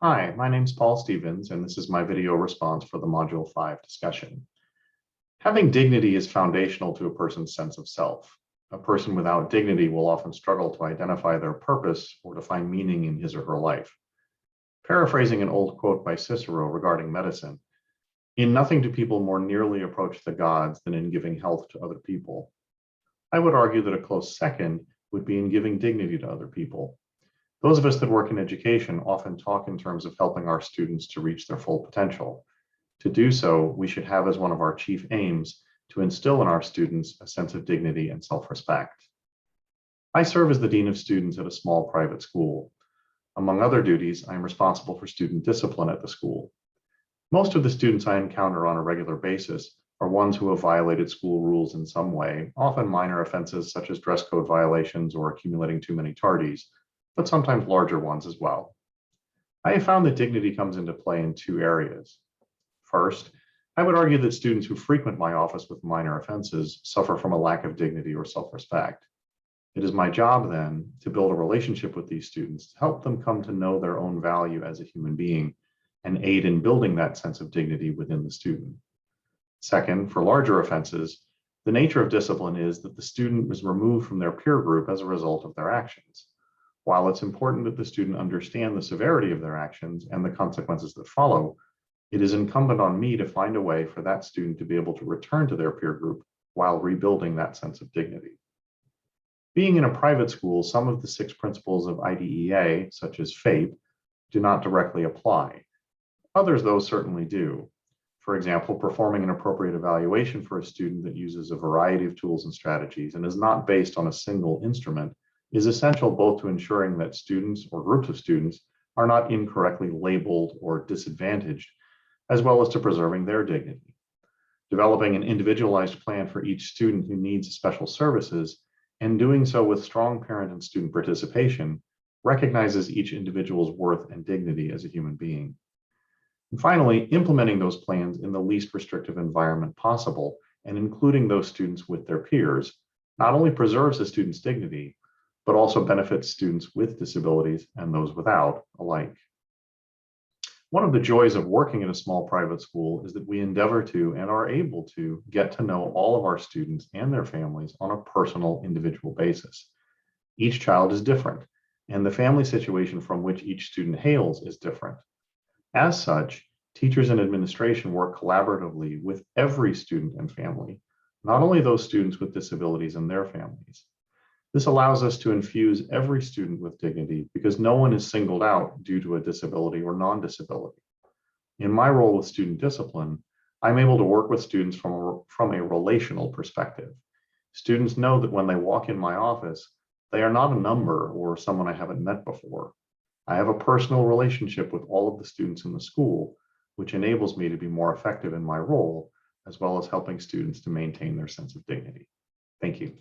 Hi, my name's Paul Stevens, and this is my video response for the Module 5 discussion. Having dignity is foundational to a person's sense of self. A person without dignity will often struggle to identify their purpose or to find meaning in his or her life. Paraphrasing an old quote by Cicero regarding medicine, "In nothing do people more nearly approach the gods than in giving health to other people." I would argue that a close second would be in giving dignity to other people. Those of us that work in education often talk in terms of helping our students to reach their full potential. To do so, we should have as one of our chief aims to instill in our students a sense of dignity and self-respect. I serve as the Dean of Students at a small private school. Among other duties, I am responsible for student discipline at the school. Most of the students I encounter on a regular basis are ones who have violated school rules in some way, often minor offenses such as dress code violations or accumulating too many tardies, but sometimes larger ones as well. I have found that dignity comes into play in two areas. First, I would argue that students who frequent my office with minor offenses suffer from a lack of dignity or self-respect. It is my job then to build a relationship with these students to help them come to know their own value as a human being and aid in building that sense of dignity within the student. Second, for larger offenses, the nature of discipline is that the student is removed from their peer group as a result of their actions. While it's important that the student understand the severity of their actions and the consequences that follow, it is incumbent on me to find a way for that student to be able to return to their peer group while rebuilding that sense of dignity. Being in a private school, some of the 6 principles of IDEA, such as FAPE, do not directly apply. Others, though, certainly do. For example, performing an appropriate evaluation for a student that uses a variety of tools and strategies and is not based on a single instrument is essential both to ensuring that students or groups of students are not incorrectly labeled or disadvantaged, as well as to preserving their dignity. Developing an individualized plan for each student who needs special services, and doing so with strong parent and student participation, recognizes each individual's worth and dignity as a human being. And finally, implementing those plans in the least restrictive environment possible and including those students with their peers not only preserves a student's dignity, but also benefits students with disabilities and those without alike. One of the joys of working at a small private school is that we endeavor to and are able to get to know all of our students and their families on a personal, individual basis. Each child is different, and the family situation from which each student hails is different. As such, teachers and administration work collaboratively with every student and family, not only those students with disabilities and their families. This allows us to infuse every student with dignity because no one is singled out due to a disability or non-disability. In my role with student discipline, I'm able to work with students from a relational perspective. Students know that when they walk in my office, they are not a number or someone I haven't met before. I have a personal relationship with all of the students in the school, which enables me to be more effective in my role, as well as helping students to maintain their sense of dignity. Thank you.